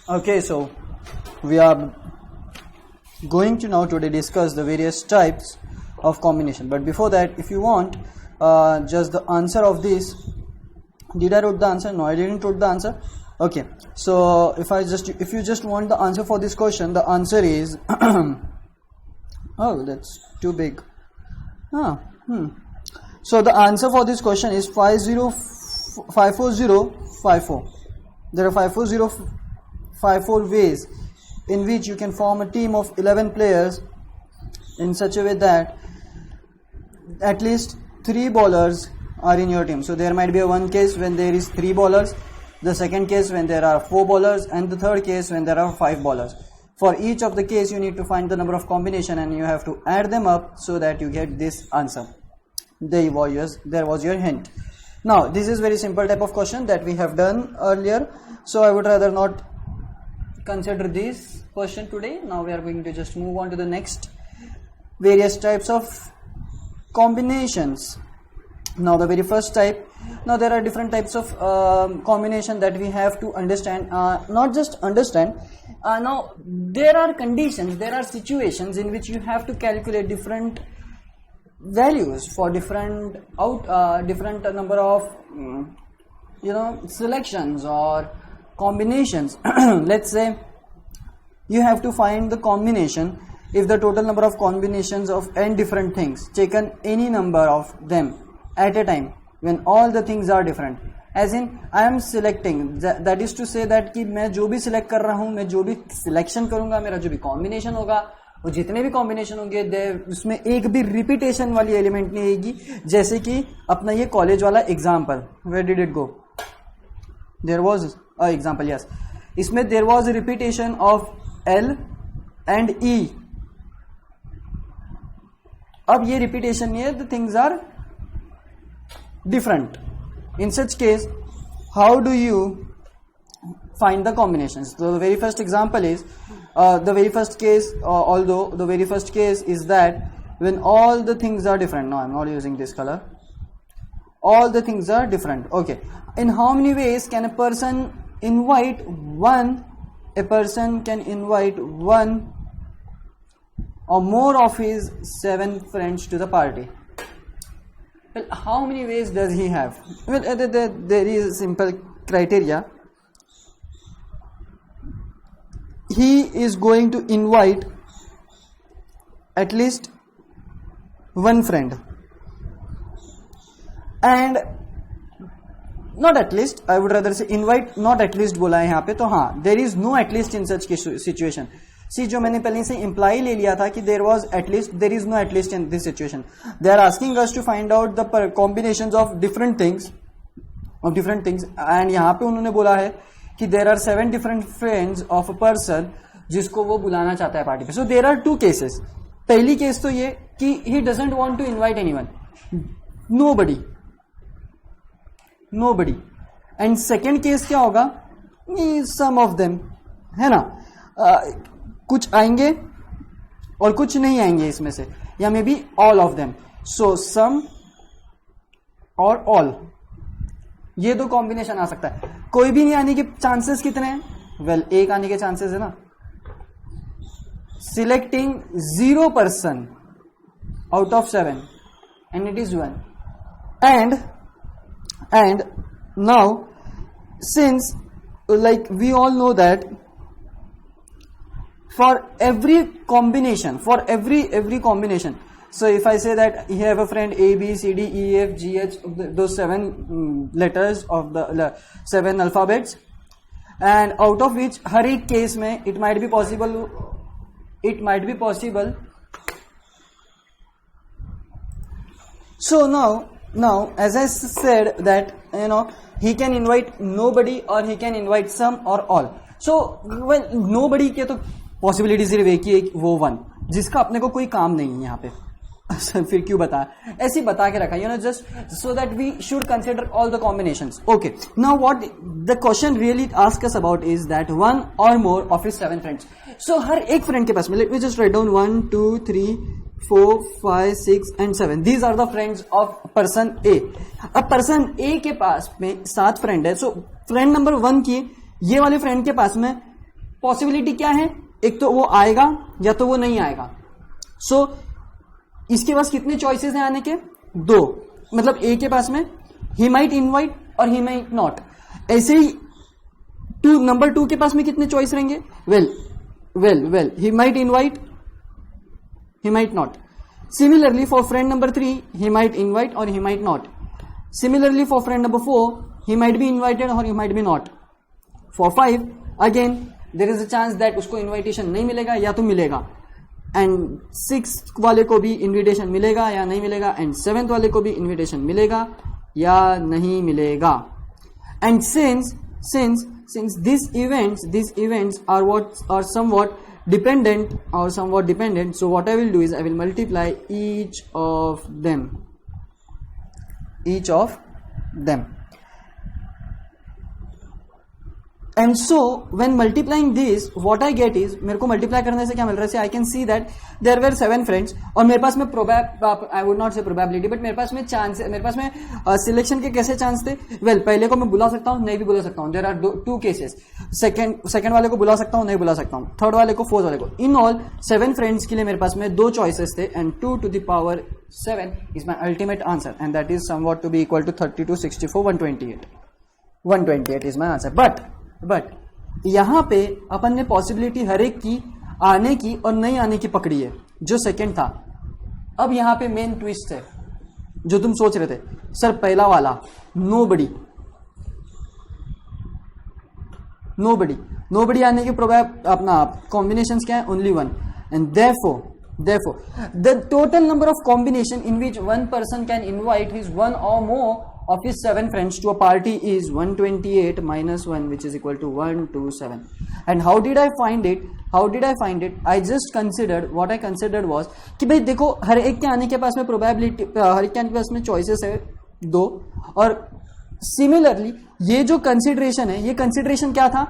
Okay, so we are going to now today discuss the various types of combination. But before that, if you want just the answer of this, did I wrote the answer? No, I didn't wrote the answer. Okay, so if you just want the answer for this question, the answer is oh, that's too big. So the answer for this question is 54054. There are 54054 ways in which you can form a team of 11 players in such a way that at least 3 bowlers are in your team. So there might be one case when there is 3 bowlers, the second case when there are 4 bowlers, and the third case when there are 5 bowlers. For each of the case you need to find the number of combination and you have to add them up so that you get this answer. There was your hint. Now this is very simple type of question that we have done earlier, so I would rather not consider this question today. Now we are going to just move on to the next various types of combinations. Now the very first type, now there are different types of combination that we have to understand, not just understand. Now there are conditions, there are situations in which you have to calculate different values for different number of selections or combinations. Let's say you have to find the combination if the total number of combinations of n different things, taken any number of them at a time when all the things are different, as in I am selecting, that is to say that कि मैं जो भी select कर रहा हूँ, मैं जो भी selection करूँगा, मेरा जो भी combination होगा, और जितने भी कॉम्बिनेशन होंगे उसमें एक भी रिपीटेशन वाली एलिमेंट नहीं आएगी. जैसे कि अपना ये कॉलेज वाला example, where did it go, there was a example, yes, इसमें there was repetition of L and E. अब ये रिपीटेशन नहीं है, the things are different. In such case how do you find the combinations? So the very first example is the very first case, although the very first case is that when all the things are different. No, I'm not using this color. All the things are different. Okay, in how many ways can a person invite one or more of his 7 friends to the party? Well, how many ways does he have? Well, there is a simple criteria. He is going to invite at least one friend, and not at least, I would rather say invite, not at least बोला है यहाँ पे. तो हाँ, there is no at least in such situation. See, जो मैंने पहले से imply ले लिया था कि there was at least, there is no at least in this situation. They are asking us to find out the combinations of different things, and यहाँ पे उन्होंने बोला है कि there are 7 different friends of a person जिसको वो बुलाना चाहता है पार्टी पे. So there are 2 cases. पहली केस तो ये कि he doesn't want to invite anyone, nobody. And second case क्या होगा, some of them, है ना, कुछ आएंगे और कुछ नहीं आएंगे इसमें से, या may be all of them. So some और all, ये 2 कॉम्बिनेशन आ सकता है. कोई भी नहीं आने के चांसेस कितने हैं? वेल, एक आने के चांसेस है ना. Selecting 0 person out of 7 and it is 1. And now, since like we all know that for every combination, so if I say that you have a friend A, B, C, D, E, F, G, H, those 7 letters of the 7 alphabets, and out of which हर एक case में it might be possible. So now as I said that he can invite nobody or he can invite some or all. So well, nobody के तो possibility सिर्फ एक ही, वो 1 जिसका अपने को कोई काम नहीं है यहाँ पे. फिर क्यों बता, ऐसे बता के रखा, just so that we should consider all the combinations. Okay, now what the question really asks us about is that 1 or more of his 7 friends. So हर एक friend के पास में, let me just write down 1, 2, 3, 4, 5, 6 and 7. These are the friends of person A. अब person A के पास में 7 friend है. So friend number 1 की ये वाले friend के पास में पॉसिबिलिटी क्या है, एक तो वो आएगा या तो वो नहीं आएगा. सो इसके पास कितने चॉइसेस हैं आने के, 2. मतलब ए के पास में ही माइट इनवाइट और ही माइट नॉट. ऐसे ही नंबर 2 के पास में कितने चॉइस रहेंगे, well he might invite, he might not. Similarly for friend number 3 he might invite or he might not. Similarly for friend number 4 he might be invited or he might be not. For 5 again there is a chance that उसको invitation नहीं मिलेगा या तो मिलेगा, and 6th वाले को भी invitation मिलेगा या नहीं मिलेगा, and 7th वाले को भी invitation मिलेगा या नहीं मिलेगा. And since these events are somewhat dependent, so what I will do is I will multiply each of them. And so when multiplying this what I get is, मेरे को multiply करने से क्या मिल रहा है, I can see that there were 7 friends और मेरे पास में I would not say probability but मेरे पास में चांस, मेरे पास में सिलेक्शन के कैसे चांस थे. वेल पहले को मैं बुला सकता हूँ, नहीं भी बुला सकता हूँ. There are 2 cases. सेकंड वाले को बुला सकता हूँ, नहीं बुला सकता हूँ. थर्ड वाले को, फोर्थ वाले को. इन ऑल 7 फ्रेंड्स के लिए मेरे पास में 2 चॉइसेस थे and 2 to the power 7 is my ultimate answer and that is somewhat to be equal to 32, 64, 128 is my answer. But यहां पे अपन ने पॉसिबिलिटी हर एक की आने की और नहीं आने की पकड़ी है, जो सेकंड था. अब यहां पे मेन ट्विस्ट है जो तुम सोच रहे थे, सर पहला वाला नोबडी आने की अपना कॉम्बिनेशंस क्या है, only 1. And therefore the total number of combination in which one person can invite his one or more of his 7 friends to a party is 128 minus 1 which is equal to 127. And how did I find it? I just considered, what I considered was कि भाई देखो हर एक के आने के पास में probability, हर एक के आने के पास में चॉइसेस है 2 और सिमिलरली ये जो कंसिडरेशन है, ये कंसिडरेशन क्या था,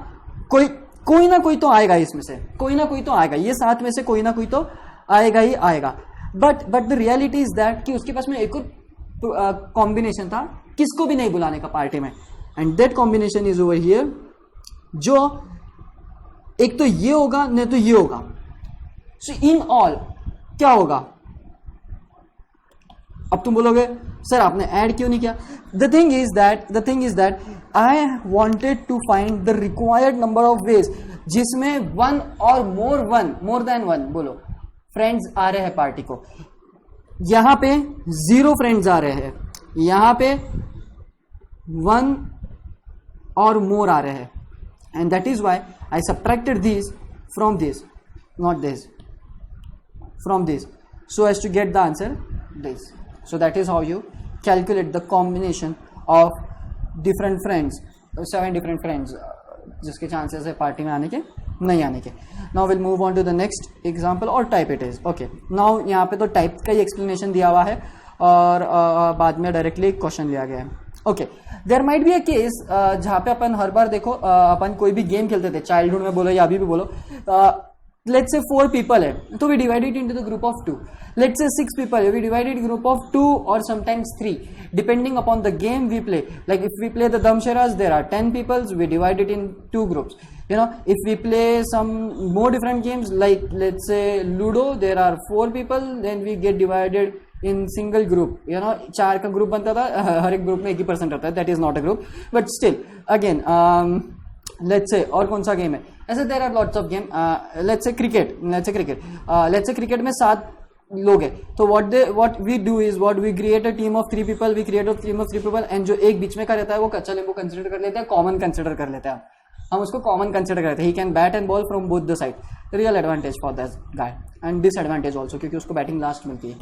कोई ना कोई तो आएगा, इसमें से कोई ना कोई तो आएगा, ये 7 में से कोई ना कोई तो आएगा ही आएगा. But the reality is that कि उसके पास में एक और कॉम्बिनेशन था किसको भी नहीं बुलाने का पार्टी में, and that combination is over here, जो एक तो ये होगा नहीं तो ये होगा. सो इन ऑल क्या होगा, अब तुम बोलोगे सर आपने ऐड क्यों नहीं किया. The thing is that I wanted to find the required number of ways जिसमें 1 और मोर देन 1 बोलो फ्रेंड्स आ रहे हैं पार्टी को. यहां पे 0 फ्रेंड्स आ रहे हैं, यहां पे 1 और मोर आ रहे हैं, and that is why I subtracted this from this, not this, from this, so as to get the answer this. So that is how you calculate the combination of different friends, 7 different friends जिसके chances है party में आने के नहीं आने के. Now we'll move on to the next example or type it is. Okay. Now यहाँ पे तो टाइप का ही एक्सप्लेनेशन दिया हुआ है और बाद में डायरेक्टली क्वेश्चन लिया गया है. Okay, there might be a case जहाँ पे अपन हर बार देखो अपन कोई भी गेम खेलते थे, चाइल्डहुड में बोलो या अभी भी बोलो, let's say 4 people है तो we divide it into the group of 2. Let's say 6 people है, we divide it group of 2 or sometimes 3 depending upon the game we play. Like if we play the Damsharas, there are 10 people, we divide it in 2 groups. You know, if we play some more different games like let's say Ludo, there are 4 people, then we get divided in single group. You know, 4 का group बनता था, हर एक group में 1% रहता है, that is not a group, but still again let's say और कौन सा गेम है ऐसे, there are lots of game. Let's say cricket में 7 लोग हैं, तो what we do is we create a team of 3 people, and जो एक बीच में का रहता है वो चले वो कंसिडर कर लेते हैं, कॉमन कंसिडर कर लेते हैं, हम उसको कॉमन कंसिडर करते हैं. He can bat and ball from both the side, real advantage for that guy and disadvantage also क्योंकि उसको बैटिंग लास्ट मिलती है.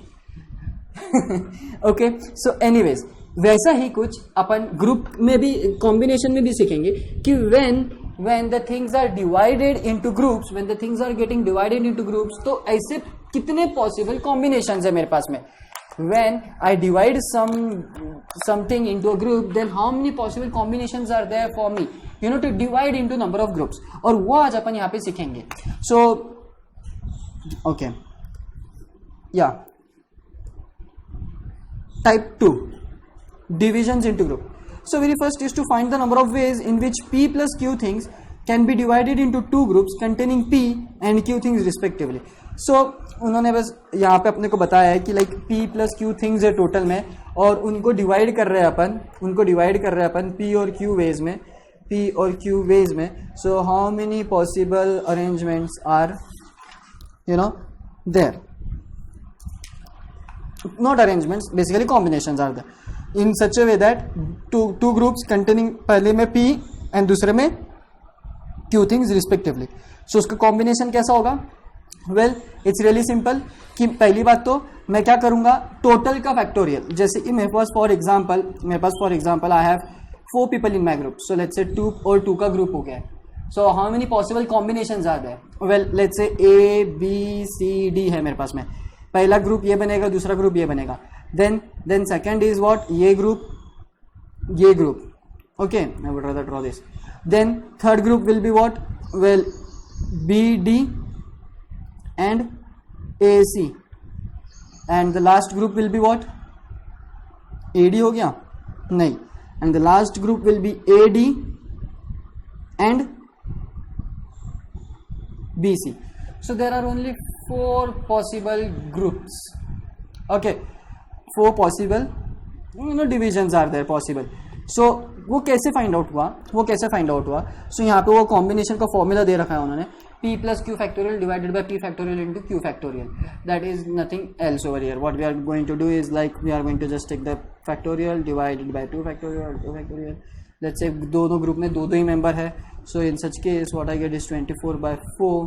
ओके, सो एनीवेज वैसा ही कुछ अपन ग्रुप में भी कॉम्बिनेशन में भी सीखेंगे कि when the things are divided into groups, when the things are getting divided into groups, तो ऐसे कितने possible combinations है मेरे पास में. When I divide something into a group, then how many possible combinations are there for me, you know, to divide into number of groups. और वो आज अपन यहाँ पे सीखेंगे. So okay, yeah, type 2 divisions into group. So very first is to find the number of ways in which p plus q things can be divided into two groups containing p and q things respectively. So उन्होंने बस यहाँ पे अपने को बताया है कि like p plus q things है टोटल में, और उनको डिवाइड कर रहे हैं अपन p और q वेज में. So how many possible arrangements are there, not arrangements, basically combinations are there in such a way that two groups containing पहले में p and दूसरे में q things respectively. So उसका combination कैसा होगा? Well, it's really simple कि पहली बात तो मैं क्या करूंगा, टोटल का फैक्टोरियल. जैसे कि मेरे पास for example I have 4 people in my group, so let's say 2 और 2 का ग्रुप हो गया. So how many possible combinations are there? Well, let's say a b c d है मेरे पास में. पहला ग्रुप ये बनेगा, दूसरा ग्रुप ये बनेगा. देन सेकंड इज व्हाट, ये group. Okay, I would rather draw this. Then third group will be what, well B D and A C. And the last group will be what, A D हो गया नहीं, and the last group will be A D and B C. So there are only 4 possible groups. Okay, 4 possible divisions are there possible. So वो कैसे find out हुआ? So यहाँ पे वो combination का फॉर्मूला दे रखा है उन्होंने, p plus q factorial divided by p factorial into q factorial. That is nothing else over here. What we are going to do is like we are going to just take the factorial divided by 2 factorial. Let's say दोनों group में दो ही member है. So in such case what I get is 24 by 4.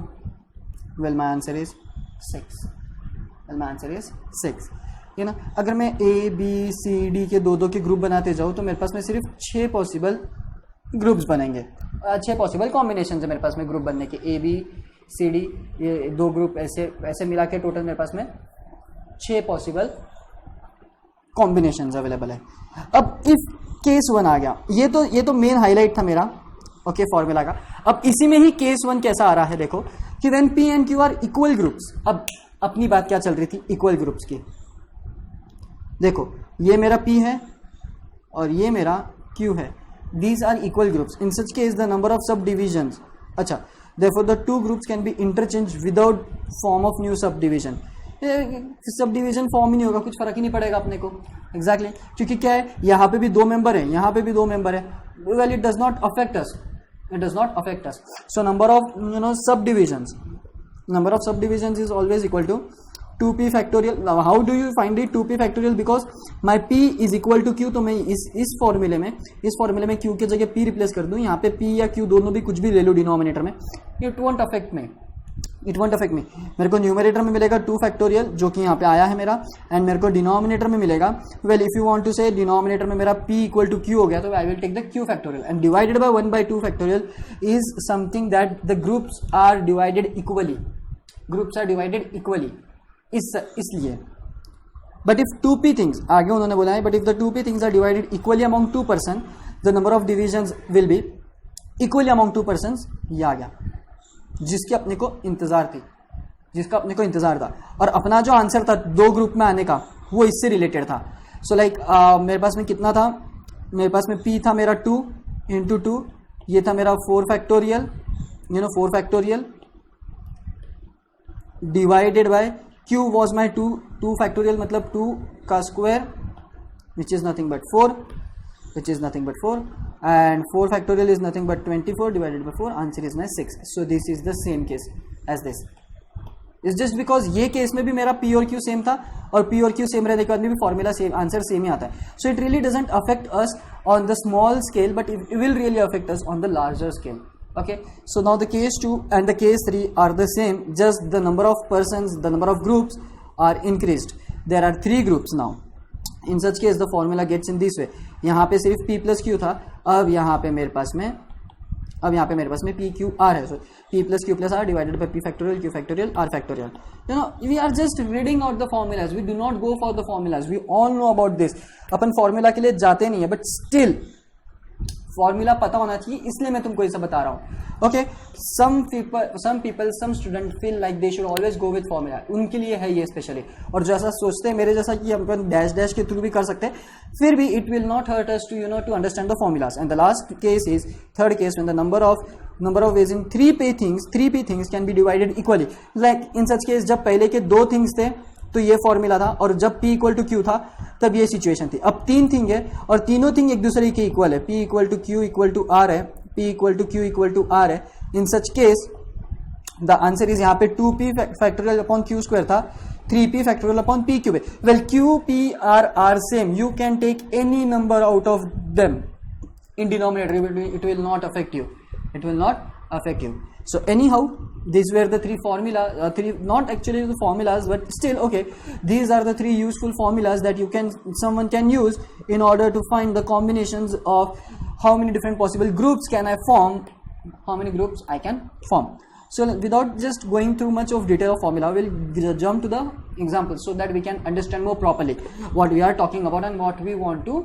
Well, my answer is 6. ये ना, अगर मैं A B C D के दो के ग्रुप बनाते जाऊँ तो मेरे पास में सिर्फ 6 पॉसिबल ग्रुप्स बनेंगे. 6 पॉसिबल कॉम्बिनेशन है मेरे पास में ग्रुप बनने के. ए बी सी डी ये 2 ग्रुप ऐसे मिला के टोटल मेरे पास में 6 पॉसिबल कॉम्बिनेशन अवेलेबल है. अब इफ केस 1 आ गया, ये तो मेन हाईलाइट था मेरा ओके फॉर्मूला का. अब इसी में ही केस 1 कैसा आ रहा है देखो कि when p and q are equal groups. अब अपनी बात क्या चल रही थी, इक्वल ग्रुप्स की. देखो ये मेरा p है और ये मेरा q है, these are equal groups. In such case the number of sub divisions, अच्छा therefore the 2 groups can be interchange without form of new sub division. Sub division form ही नहीं होगा, कुछ फर्क ही नहीं पड़ेगा अपने को. एग्जैक्टली क्योंकि क्या है, यहाँ पे भी 2 मेंबर है, यहाँ पे भी 2 मेंबर है. Well it does not affect us. So number of subdivisions is always equal to 2p factorial. Now how do you find it 2p factorial? Because my p is equal to q. तो मैं इस फॉर्मूले में q के जगह p replace कर दूं. यहाँ पे p या q दोनों भी कुछ भी ले लो डिनोमिनेटर में, it won't affect me. मेरे को न्यूमरेटर में मिलेगा 2 फैक्टोरियल जो कि यहाँ पे आया है मेरा, एंड मेरे को डिनोमिनेटर में मिलेगा, well if you want to say denominator में मेरा p इक्वल टू q हो गया तो I will take the q factorial and divided by 1/2 factorial is something that the groups are divided equally. इसलिए बट इफ 2p थिंग्स, आगे उन्होंने बोला है, but if the 2p things are divided equally among 2 person the number of divisions will be equally among 2 person. ये आ गया जिसका अपने को इंतजार था, और अपना जो आंसर था 2 ग्रुप में आने का वो इससे रिलेटेड था. सो लाइक मेरे पास में कितना था, मेरे पास में p था मेरा 2 इंटू 2, ये था मेरा 4 factorial, 4 factorial divided bye q was my 2 factorial मतलब 2 का square which is nothing but 4 and 4 factorial is nothing but 24 divided by 4. Answer is my 6. So this is the same case as this. It's just because ये case में भी मेरा p और q same था, और p और q same रहने के बाद में भी फॉर्मूला सेम, आंसर सेम ही आता है. So it really doesn't affect us on the small scale, but it will really affect us on the larger scale. Okay, so now the case 2 and the case 3 are the same, just the number of persons, the number of groups are increased. There are 3 groups now. In such case the formula gets in this way. यहाँ पे सिर्फ p plus q था, अब यहाँ पे मेरे पास में p q r है. So p plus q plus r divided by p factorial q factorial r factorial. We are just reading out the formulas. We do not go for the formulas. We all know about this. Upon formula के लिए जाते नहीं है, but still formula पता होना चाहिए, इसलिए मैं तुमको ये सब बता रहा हूँ। Okay, some people some student feel like they should always go with formula, उनके लिए है ये स्पेशली, और जो ऐसा सोचते हैं मेरे जैसा कि हम डैश डैश के थ्रू भी कर सकते हैं, फिर भी it will not hurt us to to understand the formulas. And the last case is third case, when the number of ways in 3p things can be divided equally. Like in such case, जब पहले के 2 things थे तो ये formula था, और जब p equal to Q था तब ये सिचुएशन थी। अब 3 थिंग है और तीनों थिंग एक दूसरे के इक्वल है, p equal to q equal to r है, p equal to q equal to r है। In such case the answer is यहाँ पे 2p factorial upon q square था, 3p factorial upon p cube है। Well q p r same, you can take any number out of them in denominator, it will not affect you, it will not affect you. So anyhow, these were the 3 formulas, not actually the formulas, but still okay, these are the 3 useful formulas that someone can use in order to find the combinations of how many different possible groups can I form, how many groups I can form. So without just going through much of detail of formula, we'll jump to the examples so that we can understand more properly what we are talking about and what we want to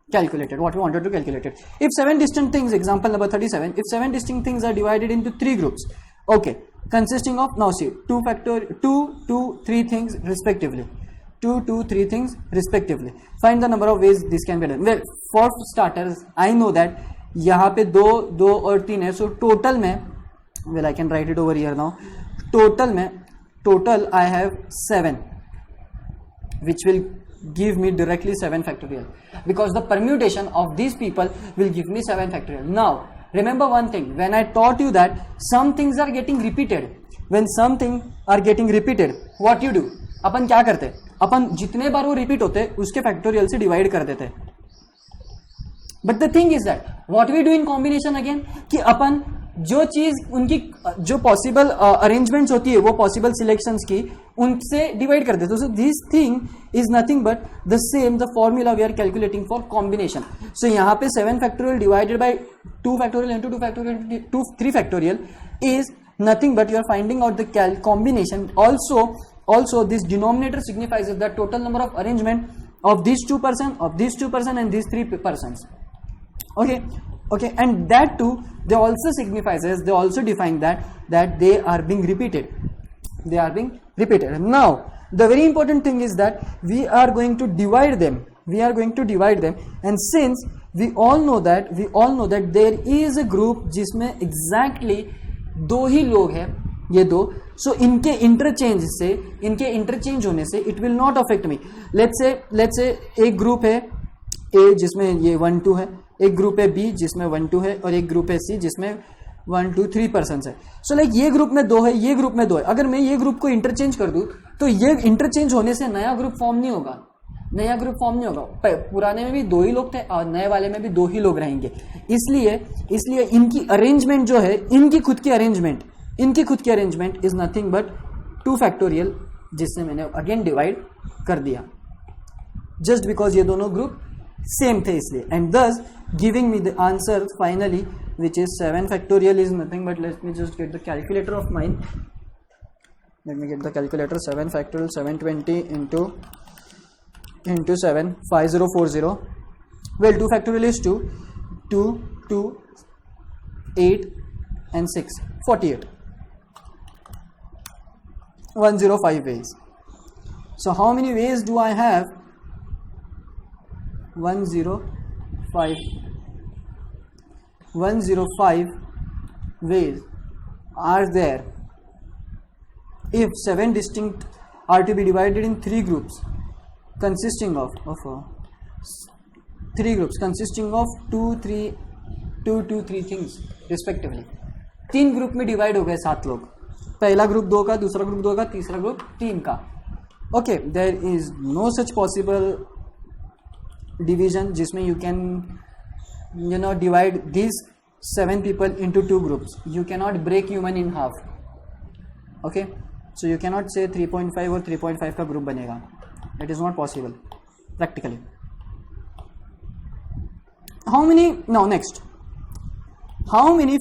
calculated, what we wanted to calculate it. If 7 distinct things, example number 37, if 7 distinct things are divided into 3 groups, okay, consisting of, now see, 2, 3 things respectively, 2, 3 things respectively. Find the number of ways this can be done. Well, for starters, I know that यहाँ पे 2 और 3 है, so total में, well, I can write it over here now, total I have 7, which will give me directly 7 factorial, because the permutation of these people will give me 7 factorial. Now remember one thing, when I taught you that some things are getting repeated, when some things are getting repeated, what you do, अपन क्या करते, अपन जितने बार वो repeat होते उसके factorial से divide कर देते। But the thing is that what we do in combination again, कि अपन जो चीज उनकी जो पॉसिबल अरेंजमेंट्स होती है, वो पॉसिबल सिलेक्शंस की, उनसे डिवाइड कर देते। So this thing is nothing but the same the formula we are calculating for combination. सो यहाँ पे 7 factorial divided by 2 factorial into 2 factorial 3 factorial is nothing but you are finding out the combination. Also this denominator signifies the total number of arrangement of these 2 person, of these 2 person and these 3 persons. Okay, and that too they also signifies, they also define that they are being repeated, Now the very important thing is that we are going to divide them, and since we all know that there is a group जिसमें exactly 2 ही लोग हैं, ये 2, सो इनके interchange होने से it will not affect me. Let's say एक group है ए जिसमें ये 1 2 है, एक ग्रुप है बी जिसमें 1 2 है, और एक ग्रुप है सी जिसमें 1 2 3 पर्सन्स है। सो लाइक ये ग्रुप में 2 है, ये ग्रुप में 2 है। अगर मैं ये ग्रुप को इंटरचेंज कर दूं तो ये इंटरचेंज होने से नया ग्रुप फॉर्म नहीं होगा, पुराने में भी 2 ही लोग थे और नए वाले में भी 2 ही लोग रहेंगे। इसलिए इनकी अरेंजमेंट जो है, इनकी खुद की arrangement is nothing but 2 factorial, जिससे मैंने अगेन डिवाइड कर दिया, जस्ट बिकॉज ये दोनों ग्रुप सेम थे इसलिए, एंड दस giving me the answer finally which is 7 factorial is nothing but, let me just get the calculator of mine, let me get the calculator. 7 factorial 720 into 7 5040, well 2 factorial is 2 8 and 6 48, 105 ways. So how many ways do I have? 105 ways are there if 7 distinct are to be divided in 3 groups consisting of 2 3 things respectively. 3 group में divide हो गए 7 लोग, पहला group 2 का, दूसरा group 2 का, तीसरा group 3 का। Okay, there is no such possible division जिसमें you can divide these 7 people into 2 groups. You cannot break human in half. Okay, so you cannot say 3.5 और 3.5 का ग्रुप बनेगा. It is not possible practically. How many? Now next, how many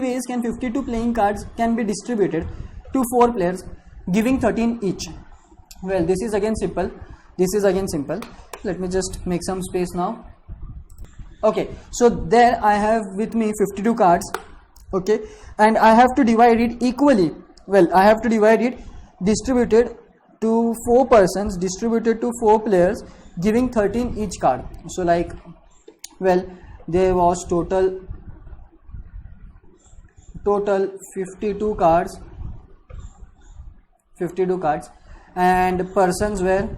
ways can 52 playing cards can be distributed to 4 players giving 13 each? Well, this is again simple. Let me just make some space now. Okay, so there I have with me 52 cards. Okay, and I have to divide it equally. Well, I have to divide it distributed to 4 persons, distributed to 4 players, giving 13 each card. So like, well, there was total 52 cards, and persons were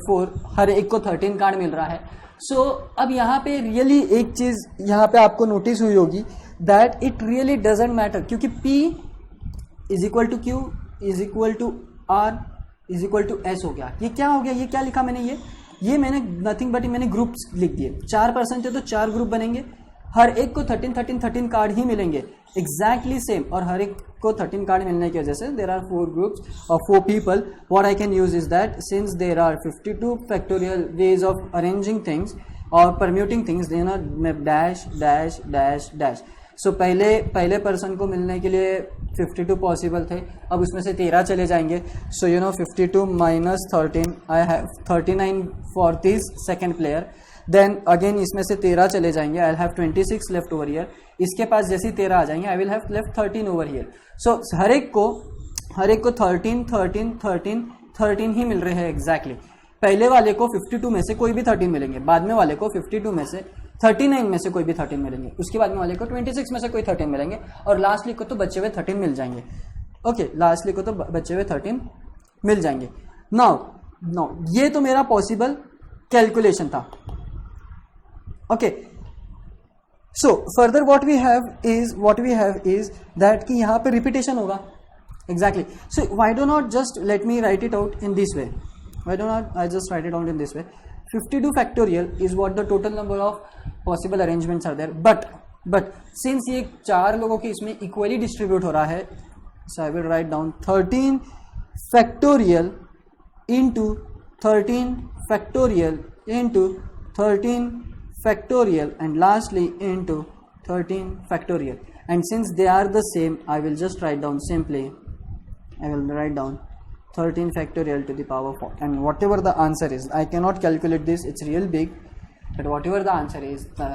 4. हर एक को 13 card मिल रहा है. सो अब यहाँ पे really एक चीज यहाँ पे आपको नोटिस हुई होगी, that it really doesn't matter, क्योंकि P is equal to Q is equal to R is equal to S हो गया. ये क्या हो गया, ये क्या लिखा मैंने, ये मैंने नथिंग बट मैंने ग्रुप्स लिख दिए. 4 पर्सन थे तो 4 ग्रुप बनेंगे, हर एक को 13 कार्ड ही मिलेंगे एग्जैक्टली सेम. और हर एक को 13 कार्ड मिलने की वजह से देर आर 4 ग्रुप्स और 4 people. What I can use is that since there are 52 factorial ways of arranging things और permuting things, then dash dash dash dash. So पहले पर्सन को मिलने के लिए 52 पॉसिबल थे, अब उसमें से 13 चले जाएंगे. So 52 minus 13, I have 39 for this second player. Then again इसमें से 13 चले जाएंगे, I have 26 left over here. इसके पास जैसे 13 आ जाएंगे, I will have left 13 over here. So हर एक को 13 ही मिल रहे हैं एग्जैक्टली. पहले वाले को 52 में से कोई भी 13 मिलेंगे, बाद में वाले को 52 में से 39 में से कोई भी 13 मिलेंगे, उसके बाद में वाले को 26 में से कोई 13 मिलेंगे, और लास्टली को तो बचे हुए 13 मिल जाएंगे. ओके, लास्टली को तो बचे हुए 13 मिल जाएंगे. नाउ ये तो मेरा पॉसिबल कैलकुलेशन था. Okay, so further what we have is that कि यहाँ पे रिपीटेशन होगा exactly. So why do not just let me write it out in this way, why do not I just write it out in this way. 52 factorial is what the total number of possible arrangements are there, but since ये 4 लोगों के इसमें equally distribute हो रहा है, so I will write down 13 factorial into 13 factorial into 13 factorial and lastly into 13 factorial. And since they are the same, I will just write down simply, I will write down 13 factorial to the power 4, and whatever the answer is, I cannot calculate this, it's real big, but whatever the answer is, the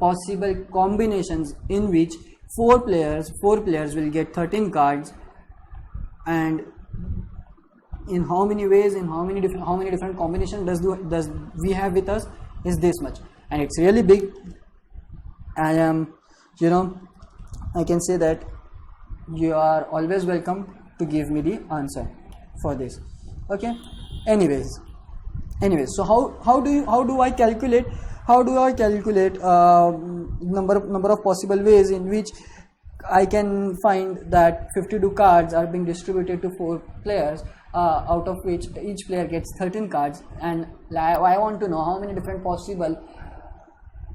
possible combinations in which 4 players will get 13 cards, and in how many ways, in how many different combinations does we have with us is this much, and it's really big. I am, I can say that you are always welcome to give me the answer for this. Okay, anyways, so how do I calculate number of possible ways in which I can find that 52 cards are being distributed to 4 players, out of which each player gets 13 cards, and I want to know how many different possible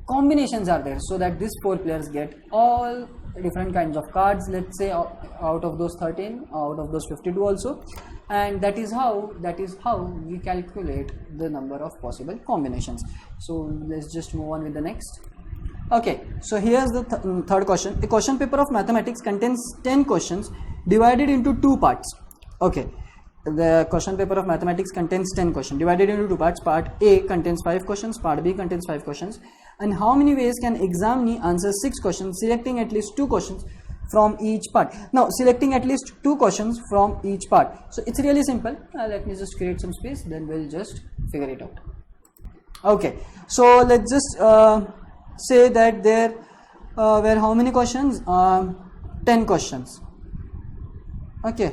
combinations are there so that these 4 players get all different kinds of cards, let's say out of those 13, out of those 52 also, and that is how we calculate the number of possible combinations. So let's just move on with the next. Okay, so here's the third question. A question paper of mathematics contains 10 questions divided into 2 parts. Okay, the question paper of mathematics contains 10 questions divided into 2 parts. Part A contains 5 questions, part B contains 5 questions. And how many ways can examinee answer 6 questions, selecting at least 2 questions from each part? Now, selecting at least 2 questions from each part. So it's really simple. Let me just create some space, then we'll just figure it out. Okay, so let's just say that there were how many questions? 10 questions. Okay,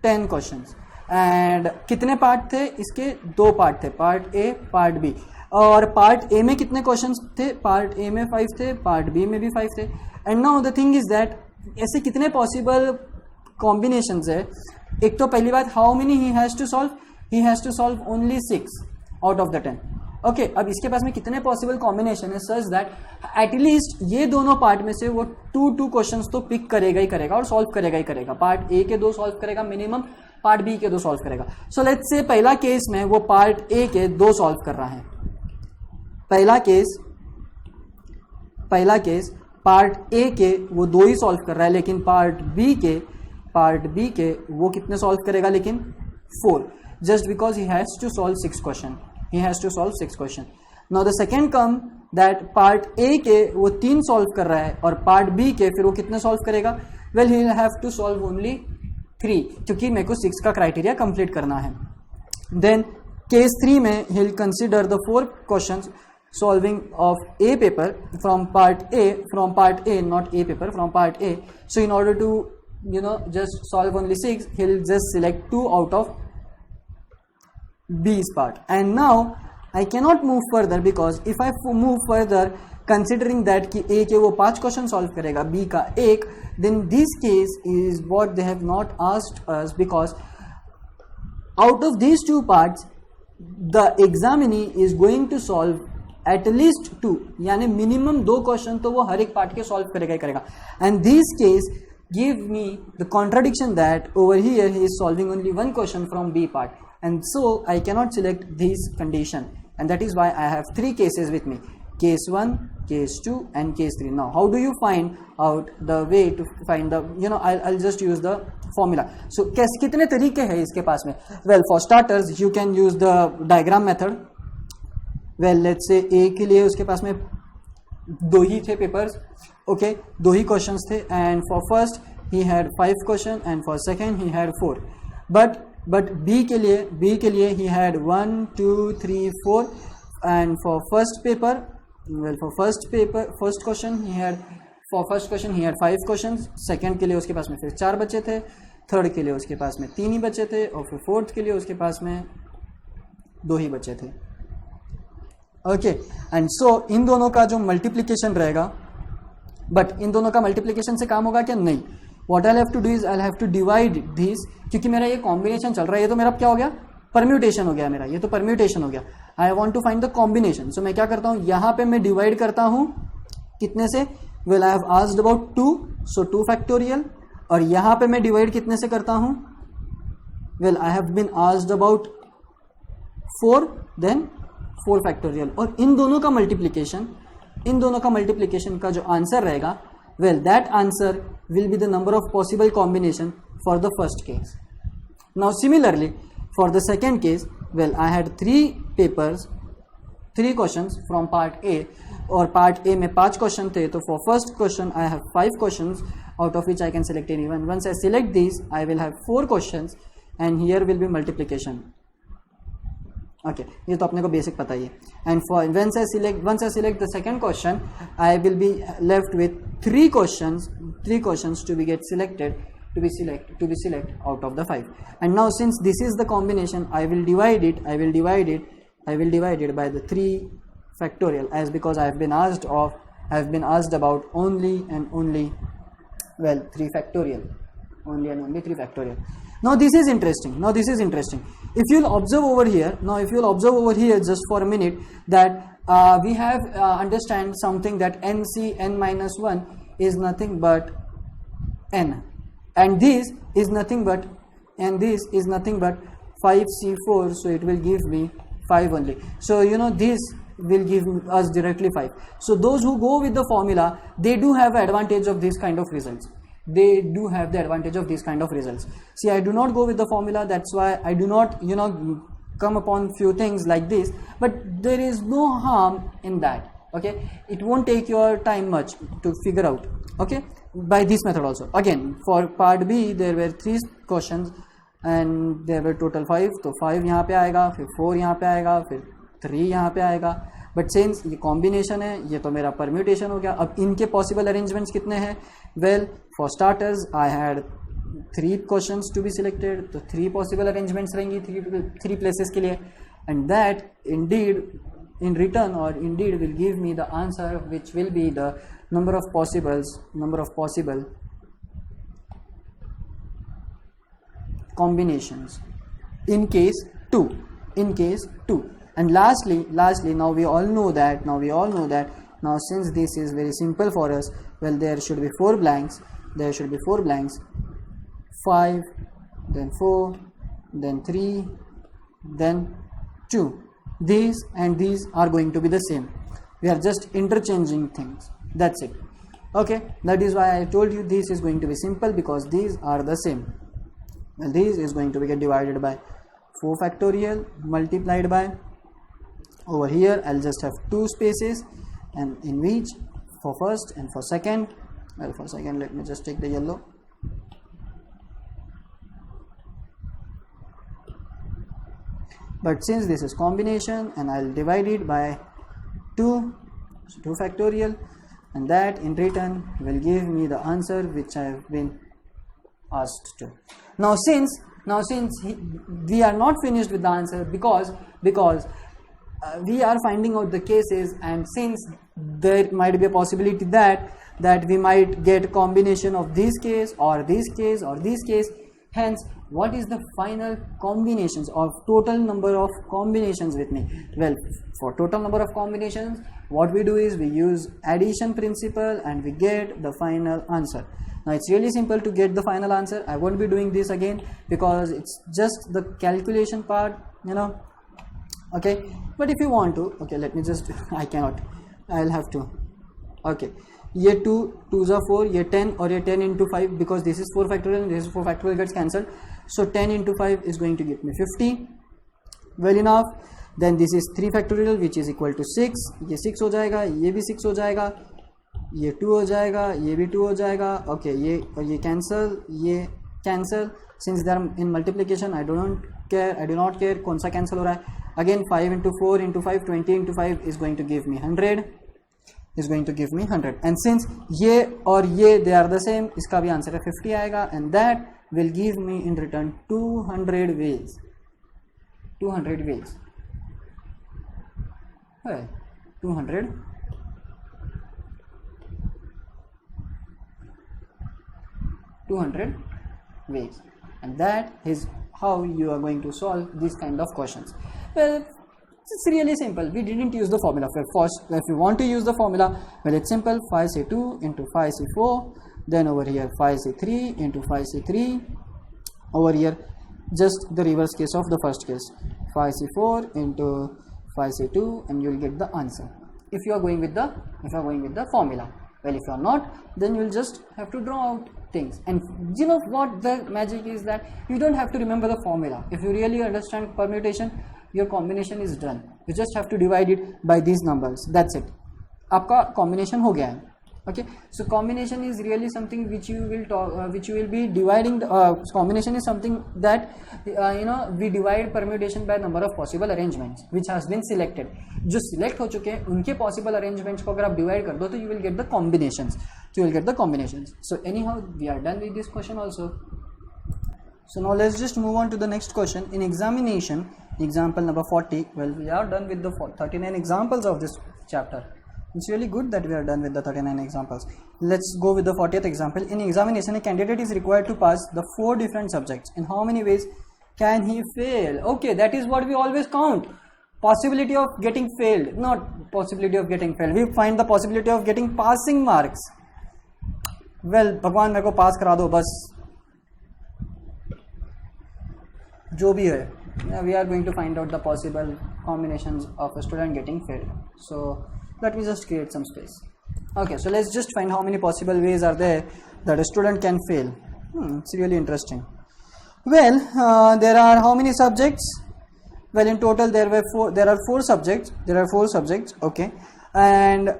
10 questions. And कितने part थे इसके? 2 part थे, part A part B. और part A में कितने questions थे? Part A में 5 थे, पार्ट बी में भी 5 थे. And now the thing is that ऐसे कितने पॉसिबल कॉम्बिनेशंस है? एक तो पहली बात, how many he has to solve only 6 out of the 10. Okay, अब इसके पास में कितने पॉसिबल कॉम्बिनेशन है सच दैट एटलीस्ट ये दोनों पार्ट में से वो 2 क्वेश्चंस तो पिक करेगा ही करेगा और सॉल्व करेगा ही करेगा. पार्ट ए के 2 सॉल्व करेगा मिनिमम, पार्ट बी के 2 सॉल्व करेगा. सो लेट्स से पहला केस में वो पार्ट ए के 2 सॉल्व कर रहा है. पहला केस पार्ट ए के वो 2 ही सॉल्व कर रहा है, लेकिन पार्ट बी के वो कितने सॉल्व करेगा? लेकिन 4, just because he has to solve 6 question. Now the second come that part A के वो 3 सॉल्व कर रहा है और पार्ट बी के फिर वो कितने सॉल्व करेगा? Well he will have to solve only 3 क्योंकि मेरे को 6 का क्राइटेरिया कंप्लीट करना है. देन केस 3 में he will consider the 4 questions solving of A paper from part A, not A paper, from part A. So in order to just solve only 6, he'll just select 2 out of B's part. And now I cannot move further because if I move further considering that कि A के वो 5 question solve करेगा, B का 1, then this case is what they have not asked us because out of these 2 parts the examinee is going to solve at least 2, यानी minimum 2 question तो वो हर एक part के सॉल्व करेगा ही करेगा. And this case give me the contradiction that over here he is solving only 1 question from B part and so I cannot select this condition and that is why I have 3 cases with me, case 1, case 2 and case 3. Now how do you find out the way to find the I'll just use the formula. So कितने तरीके हैं इसके पास में? Well, for starters you can use the diagram method. Well let's say a के लिए उसके पास में 2 ही थे पेपर्स, ओके 2 ही क्वेश्चंस थे and for first he had 5 question and for second he had 4. But B के लिए he had 1 2 3 4 and for first paper first question he had 5 questions, second के लिए उसके पास में फिर 4 बचे थे, थर्ड के लिए उसके पास में 3 ही बचे थे और फिर फोर्थ के लिए उसके पास में 2 ही बचे थे. ओके एंड सो इन दोनों का जो मल्टीप्लीकेशन रहेगा, बट इन दोनों का मल्टीप्लीकेशन से काम होगा क्या? नहीं. What I have to do is I have to divide this, क्योंकि मेरा ये कॉम्बिनेशन चल रहा है, ये तो मेरा क्या हो गया? परम्यूटेशन हो गया मेरा, ये तो परम्यूटेशन हो गया. I want to find the combination. So मैं क्या करता हूं, यहां पे मैं डिवाइड करता हूं कितने से? Well I have asked about 2, so 2 factorial. और यहां पे मैं डिवाइड कितने से करता हूं? Well I have been asked about 4, then 4 factorial. और इन दोनों का मल्टीप्लीकेशन का जो आंसर रहेगा, well that answer will be the number of possible combination for the first case. Now similarly for the second case, well I had 3 papers, 3 questions from part A और part A में 5 question थे. तो for first question I have 5 questions out of which I can select any one. Once I select these, I will have 4 questions and here will be multiplication. Okay, ये तो अपने को basic पता ही है. And for once I select the second question, I will be left with 3 questions to be select out of the 5. And now since this is the combination, I will divide it by the 3 factorial, as because I have been asked about only and only 3 factorial, only and only 3 factorial. Now this is interesting. If you'll observe over here just for a minute, that we have understand something that n minus 1 is nothing but n, and this is nothing but 5c4, so it will give me 5 only. So this will give us directly 5. So those who go with the formula, they do have advantage of this kind of results. See, I do not go with the formula, that's why I do not come upon few things like this, but there is no harm in that. Okay, it won't take your time much to figure out. Okay, by this method also. Again, for part B there were 3 questions and there were total 5. तो 5 यहाँ पे आएगा, फिर 4 यहाँ पे आएगा, फिर 3 यहाँ पे आएगा. बट सिंस ये कॉम्बिनेशन है, ये तो मेरा परम्यूटेशन हो गया. अब इनके पॉसिबल अरेंजमेंट्स कितने हैं? Well for starters I had 3 questions to be selected, तो 3 पॉसिबल अरेंजमेंट्स रहेंगी 3 प्लेसेस के लिए. And that indeed in return or indeed will give me the answer, which will be the number of possible combinations in case 2. And lastly, now we all know that now since this is very simple for us, well, there should be 4 blanks, 5, then 4, then 3, then 2. These and these are going to be the same. We are just interchanging things, that's it. Okay, that is why I told you this is going to be simple, because these are the same. Well, this is going to be get divided by 4 factorial multiplied by Over here I'll just have two spaces, and in which for first and for second, well, for second let me just take the yellow. But since this is combination, and I'll divide it by 2, so 2 factorial, and that in return will give me the answer which I have been asked to. Now since we are not finished with the answer, because we are finding out the cases, and since there might be a possibility that we might get combination of this case or this case or this case, hence what is the final combinations of total number of combinations with me? Well, for total number of combinations, what we do is we use addition principle and we get the final answer. Now it's really simple to get the final answer. I won't be doing this again because it's just the calculation part, okay. But if you want to, okay, let me just, I cannot, I'll have to, okay, ये 2 2s are 4, ये 10 or ये 10 into 5, because this is 4 factorial and this is 4 factorial gets cancelled, so 10 into 5 is going to give me 50. Well enough. Then this is 3 factorial which is equal to 6, ये 6 हो जाएगा, ये भी 6 हो जाएगा, ये 2 हो जाएगा, ये भी 2 हो जाएगा, okay, ये और ये cancel, since they are in multiplication I do not care कौन सा cancel हो रहा है. Again 5 into 4 into 5, 20 into 5 is going to give me 100, and since ये और ये they are the same, इसका भी आंसर है 50 आएगा, and that will give me in return 200 ways. Well, 200 ways, and that is how you are going to solve these kind of questions. Well, it's really simple. We didn't use the formula. If you want to use the formula, well, it's simple. 5c2 into 5c4, then over here 5c3 into 5c3, over here just the reverse case of the first case, 5c4 into 5c2, and you will get the answer if you are going with the formula. Well, if you are not, then you will just have to draw out things. And you know what the magic is, that you don't have to remember the formula. If you really understand permutation, your combination is done. You just have to divide it by these numbers. That's it. आपका combination हो गया है. Okay, so combination is really something which you will be dividing. Combination is something that we divide permutation by number of possible arrangements which has been selected. जो select हो चुके हैं उनके possible arrangements को अगर आप divide कर दो तो you will get the combinations. So anyhow, we are done with this question also. So now let's just move on to the next question. In examination, example number 40. Well, we are done with the 39 examples of this chapter. It's really good that we are done with the 39 examples. Let's go with the 40th example. In examination, a candidate is required to pass the 4 different subjects. In how many ways can he fail? Okay, that is what we always count. Possibility of getting failed, not possibility of getting failed. We find the possibility of getting passing marks. Well, भगवान मेरे को पास करा दो बस, जो भी है. We are going to find out the possible combinations of a student getting failed. So let me just create some space. Okay, so let's just find how many possible ways are there that a student can fail. It's really interesting. Well, there are how many subjects? Well, in total there are 4 subjects. Okay, and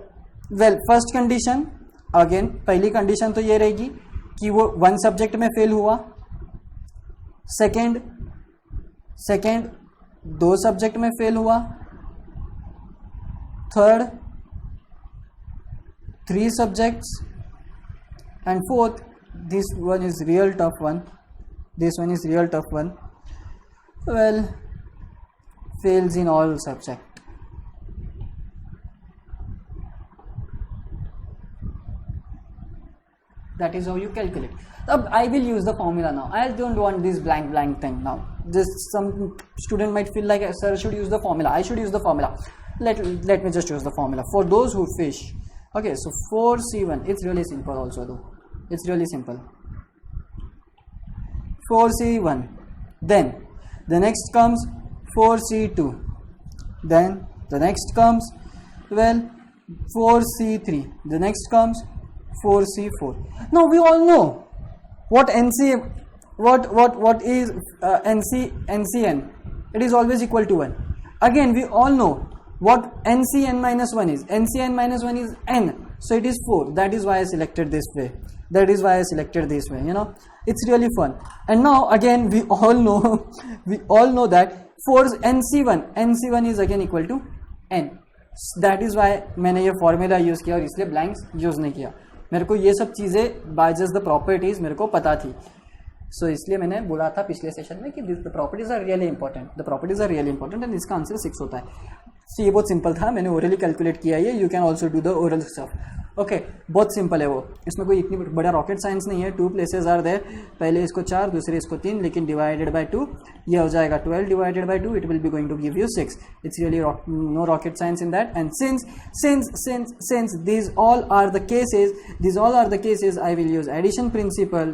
well, first condition, again पहली condition तो ये रहेगी कि वो 1 subject में fail हुआ. Second 2 subject में fail हुआ. Third 3 subjects, and fourth, this one is real tough one. Well, fails in all subjects. That is how you calculate. I will use the formula now. I don't want this blank thing now. Some student might feel like, sir, I should use the formula. I should use the formula. Let me just use the formula for those who fish. Okay, so 4C1, it's really simple also though. It's really simple. 4C1. Then the next comes 4C2. Then the next comes, well, 4C3. The next comes 4C4. Now we all know what NC, what is NCN. It is always equal to 1. Again, we all know what NCN-1 is. NCN-1 is n, so it is 4. That is why I selected this way. You know, it's really fun. And now again we all know that for NC1 is again equal to n. That is why मैंने ये formula use किया और इसलिए blanks use नहीं किया. मेरे को ये सब चीजें बाय जस्ट द प्रॉपर्टीज मेरे को पता थी. सो इसलिए मैंने बोला था पिछले सेशन में कि the properties are really important and इसका आंसर 6 होता है. सो ये बहुत सिंपल था, मैंने ओरली कैलकुलेट किया है. You can also do the oral stuff. Okay, बहुत सिंपल है वो, इसमें कोई इतनी बड़ा रॉकेट साइंस नहीं है. 2 प्लेसेस आर देयर, पहले इसको 4 दूसरे इसको 3, लेकिन डिवाइडेड बाय 2 ये हो जाएगा 12 divided by 2, it will be going to give you 6. It's really no rocket science in that. And since these all are the cases I will use addition principle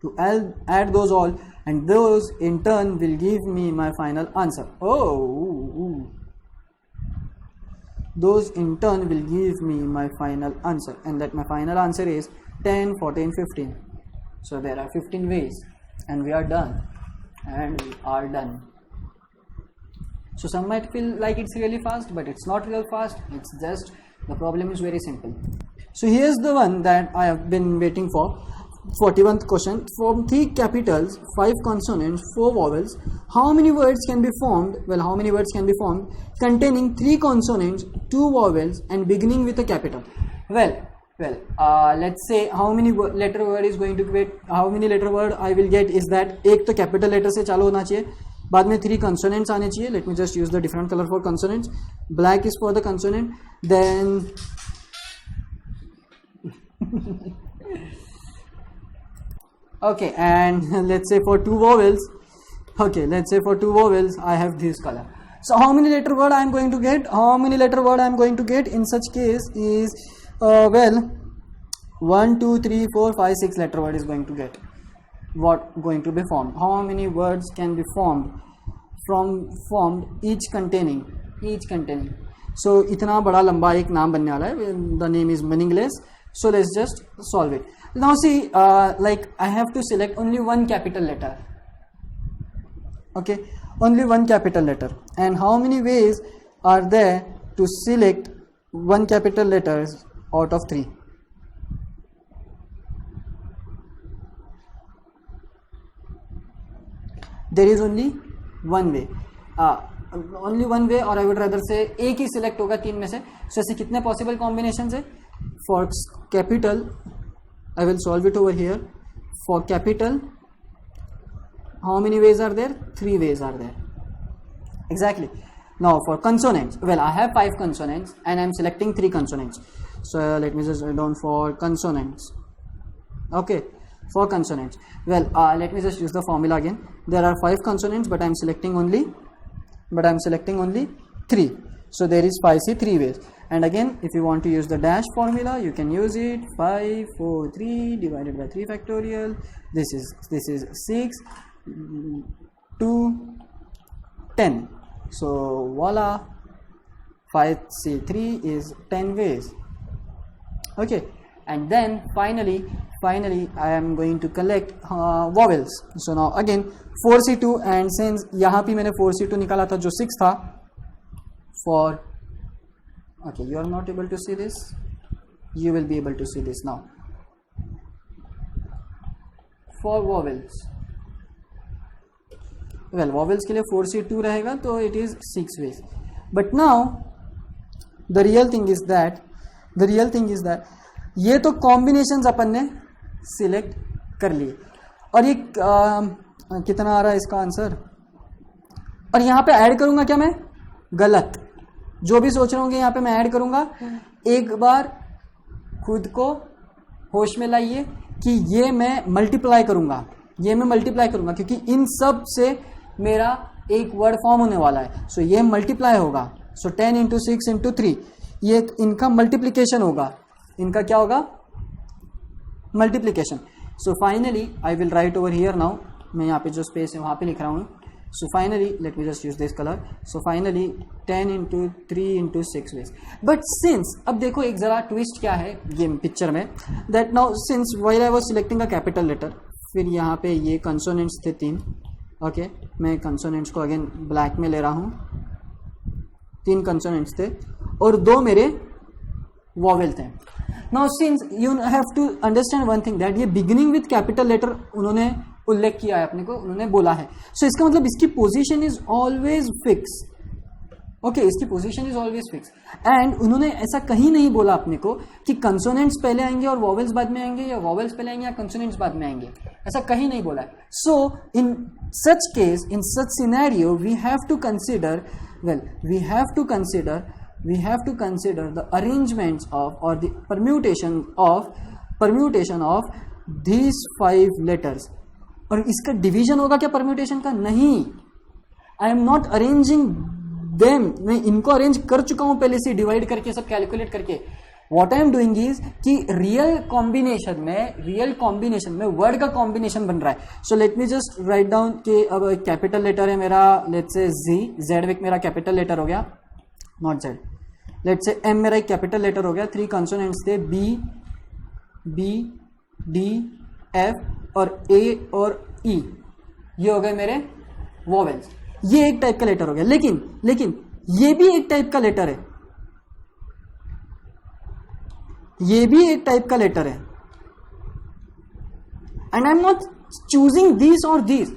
to add those all, and those in turn will give me my final answer. Those in turn will give me my final answer, and that my final answer is 10, 14, 15. So there are 15 ways, and we are done. So some might feel like it's really fast, but it's not real fast. It's just the problem is very simple. So here's the one that I have been waiting for. 41th question. From 3 capitals, 5 consonants, 4 vowels, how many words can be formed? Well, how many words can be formed containing 3 consonants, 2 vowels, and beginning with a capital? Well, let's say how many letter word is going to get. How many letter word I will get is that एक तो capital letter से चालू होना चाहिए, बाद में 3 consonants आने चाहिए. Let me just use the different color for consonants. Black is for the consonant. Then okay, and let's say for 2 vowels, I have this color. So how many letter word I am going to get? In such case is 1, 2, 3, 4, 5, 6 letter word is going to get. What going to be formed? How many words can be formed each containing? So इतना बड़ा लंबा एक नाम बनने वाला है. The name is meaningless. So let's just solve it. Now see, like I have to select only one capital letter. Okay, only one capital letter. And how many ways are there to select one capital letters out of 3? There is only one way. और I would rather say एक ही select होगा 3 में से. So ऐसे कितने possible combinations है? For capital, I will solve it over here. For capital, how many ways are there? 3 ways are there. Exactly. Now for consonants, well, I have 5 consonants and I am selecting 3 consonants. So let me just write down for consonants. Okay, for consonants. Well, let me just use the formula again. There are 5 consonants, but I am selecting only 3. So there is 3 ways. And again, if you want to use the dash formula, you can use it. 5, 4, 3 divided by 3 factorial. This is 6, 2, 10. So voila, 5C3 is 10 ways. Okay, and then finally I am going to collect vowels. So now again 4C2, and since यहाँ पे मैंने 4C2 निकाला था जो 6 था, for okay, you are not able to see this, you will be able to see this now. For vowels, well, vowels के लिए 4C2 रहेगा, तो it is 6 ways. But now the real thing is that ये तो combinations अपन ने select कर लिए, और ये कितना आ रहा है इसका आंसर, और यहाँ पे ऐड करूंगा क्या मैं? गलत. जो भी सोच रहा हूँ यहाँ पे मैं ऐड करूंगा. एक बार खुद को होश में लाइए कि ये मैं मल्टीप्लाई करूंगा, क्योंकि इन सब से मेरा एक वर्ड फॉर्म होने वाला है. सो ये मल्टीप्लाई होगा. सो 10 इंटू 6 इंटू 3, ये इनका मल्टीप्लीकेशन होगा. इनका क्या होगा? Multiplication. So finally I will write over here now. मैं यहाँ पे जो स्पेस है वहाँ पे लिख रहा हूँ. So finally, let me just use this color. So finally 10 into 3 into 6 ways. But since, अब देखो एक जरा ट्विस्ट क्या है ये पिक्चर में, that now since while I was selecting a capital letter, फिर यहाँ पे ये consonants थे 3. Okay, मैं consonants को again black में ले रहा हूँ. 3 कंसोनेंट्स थे और 2 मेरे वॉवेल थे. Now since you have to understand one thing that ये बिगिनिंग विथ कैपिटल लेटर उन्होंने उल्लेख किया है अपने को, उन्होंने बोला है. सो इसका मतलब इसकी position is always fix. Okay, इसकी position is always fix. And उन्होंने ऐसा कहीं नहीं बोला अपने को कि कंसोनेंट्स पहले आएंगे और वॉवेल्स बाद में आएंगे, या वॉवेल्स पहले आएंगे या कंसोनेंट्स बाद में आएंगे. ऐसा कहीं नहीं बोला है. So in such case, in such scenario, we have to consider the arrangements of or the permutation of these 5 letters. और इसका डिवीजन होगा क्या परम्यूटेशन का? नहीं. आई एम नॉट अरेंजिंग देम, मैं इनको अरेंज कर चुका हूं पहले से, डिवाइड करके, सब कैलकुलेट करके. What I am doing is कि रियल कॉम्बिनेशन में वर्ड का कॉम्बिनेशन बन रहा है. So let me just write down कि अब कैपिटल लेटर है मेरा, लेट्स से जेड एक मेरा कैपिटल लेटर हो गया, not Z. Let's say M मेरा एक कैपिटल लेटर हो गया. 3 कंसोनेंट्स थे, बी डी एफ और ए और ई, ये हो गए मेरे वोवेल्स. ये एक टाइप का लेटर हो गया. लेकिन ये भी एक टाइप का लेटर है, ये भी एक टाइप का लेटर है. And I am not choosing this और this,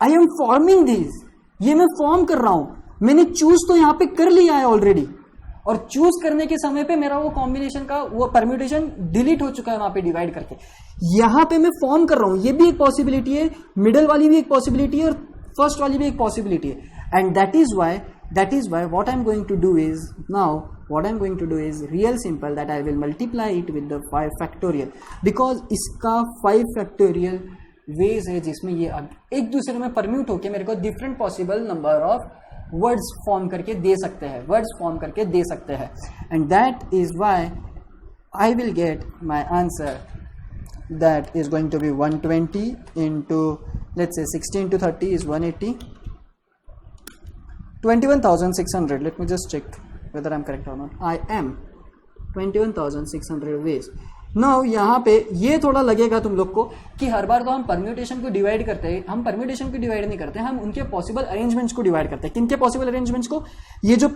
I am forming this. ये मैं फॉर्म कर रहा हूं. मैंने चूज तो यहां पे कर लिया है ऑलरेडी, और चूज करने के समय पे मेरा वो कॉम्बिनेशन का वो परम्यूटेशन डिलीट हो चुका है वहां पे डिवाइड करके. यहां पे मैं फॉर्म कर रहा हूं. ये भी एक पॉसिबिलिटी है, मिडल वाली भी एक पॉसिबिलिटी है और फर्स्ट वाली भी एक पॉसिबिलिटी है. And that is why what I'm going to do is real simple, that I will multiply it with the 5 factorial, because इसका 5 factorial ways है जिसमें ये एक दूसरे में परम्यूट होके मेरे को different possible number of words form करके दे सकते हैं. And that is why I will get my answer, that is going to be 120 into, let's say 16 into 30 is 180, 21,600. Let me just check whether I'm correct or not. I am 21,600 ways. Now यहाँ पे ये थोड़ा लगेगा तुम लोग को कि हर बार तो हम परम्यूटेशन को डिवाइड करते हैं, हम परम्यूटेशन को डिवाइड नहीं करते, हम उनके पॉसिबल अरेंजमेंट्स को डिवाइड करते हैं. किनके पॉसिबल अरेंजमेंट्स को? ये जो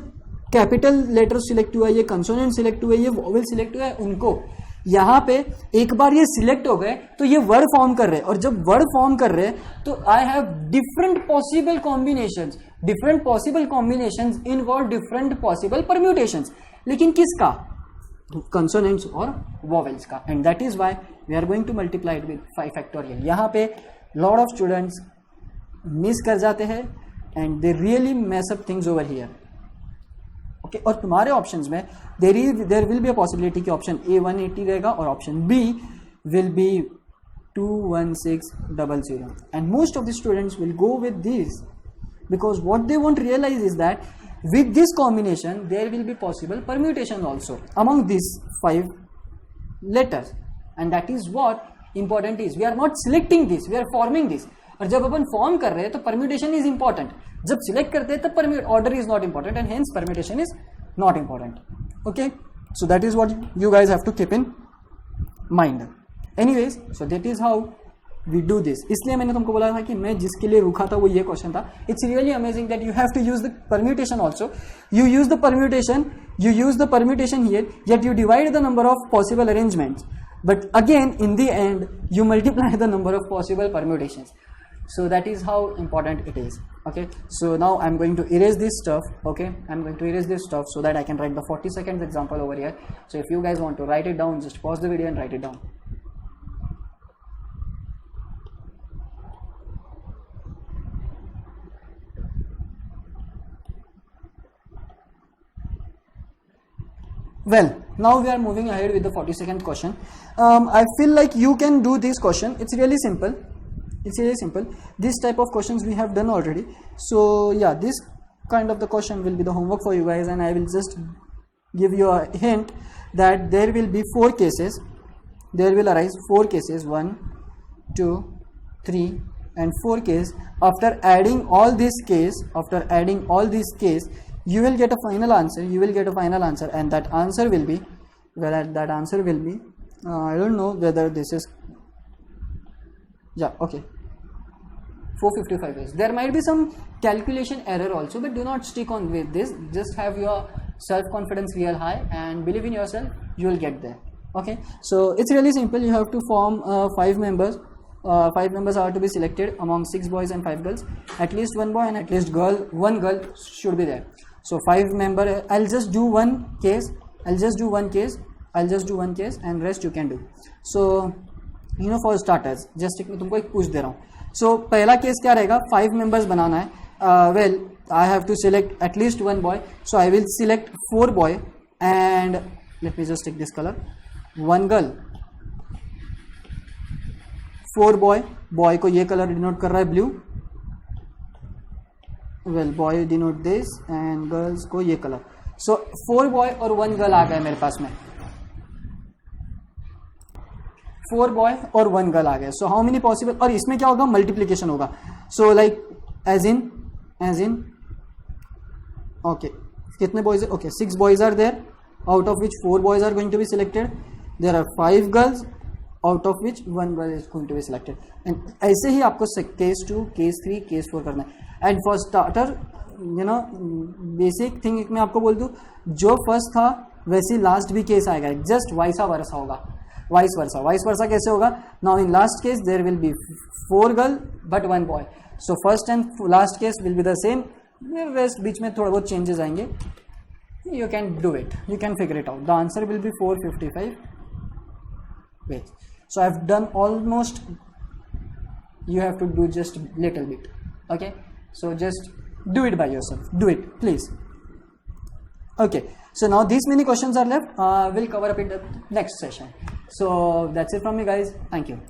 कैपिटल लेटर सिलेक्ट हुआ है, ये कंसोनेंट सिलेक्ट हुआ है, ये वोवेल सिलेक्ट हुआ है, उनको यहां पे एक बार ये सिलेक्ट हो गए तो ये वर्ड फॉर्म कर रहे हैं. और जब वर्ड फॉर्म कर रहे हैं तो I have different possible combinations involve different possible permutations. लेकिन किसका? कंसोनेंट्स और वोवेल्स का. And that is why we are going to multiply it with 5 factorial. यहां पे लॉट ऑफ स्टूडेंट्स मिस कर जाते हैं and they really mess up things over here. Okay, और तुम्हारे ऑप्शंस में there will be a possibility कि option A 180 रहेगा और option B will be 21600. And most of the students will go with this because what they won't realize is that with this combination there will be possible permutation also among these 5 letters, and that is what important is. We are not selecting this, we are forming this. और जब अपन form कर रहे हैं तो permutation is important, जब select करते हैं तब order is not important and hence permutation is not important. Okay, so that is what you guys have to keep in mind. Anyways, so that is how we do this. इसलिए मैंने तुमको बोला था कि मैं जिसके लिए रुका था वो ये क्वेश्चन था. It's really amazing that you have to use the permutation also. You use the permutation here, yet you divide the number of possible arrangements, but again in the end you multiply the number of possible permutations. So that is how important it is. Okay, so now I'm going to erase this stuff. Okay, I'm going to erase this stuff so that I can write the 40 seconds example over here. So if you guys want to write it down, just pause the video and write it down. Well, now we are moving ahead with the 42nd question. I feel like you can do this question. It's really simple. This type of questions we have done already. So yeah, this kind of the question will be the homework for you guys, and I will just give you a hint that there will be 4 cases. There will arise 4 cases, 1, 2, 3 and 4 case. After adding all these case, you will get a final answer, and that answer will be, I don't know whether this is, yeah, okay, 455 ways. There might be some calculation error also, but do not stick on with this. Just have your self-confidence real high and believe in yourself. You will get there. Okay, so it's really simple. You have to form 5 members. 5 members are to be selected among 6 boys and 5 girls. At least 1 boy and at least one girl should be there. So 5 member. I'll just do one case. I'll just do one case and rest you can do. So for starters, just मैं तुमको एक पूछ दे रहा हूँ. So पहला case क्या रहेगा? 5 members बनाना है. Well, I have to select at least 1 boy. So I will select 4 boy and let me just take this color. 1 girl. 4 boy. Boy को ये color denote कर रहा है blue. Well, boy denote this and girls को ये color. So 4 boy और 1 girl आ गए मेरे पास में. 4 boy और 1 girl आ गए. So how many possible? और इसमें क्या होगा? Multiplication होगा. So like as in okay, कितने boys है? Okay, 6 boys are there, out of which 4 boys are going to be selected. There are 5 girls, out of which 1 girl is going to be selected. And ऐसे ही आपको case 2, case 3, case 4 करना है. And for starter, basic thing मैं आपको बोल दूँ, जो first था वैसे लास्ट भी केस आएगा. Just vice versa होगा. Vice versa कैसे होगा? Now in last case there will be 4 girl but 1 boy. So first and last case will be the same. Rest बीच में थोड़ा बहुत changes आएंगे. You can do it. You can figure it out. The answer will be 455. Wait. So I've done almost. You have to do just little bit. Okay. So just do it by yourself. Do it, please. Okay. So now these many questions are left. We'll cover up in the next session. So that's it from me, guys. Thank you.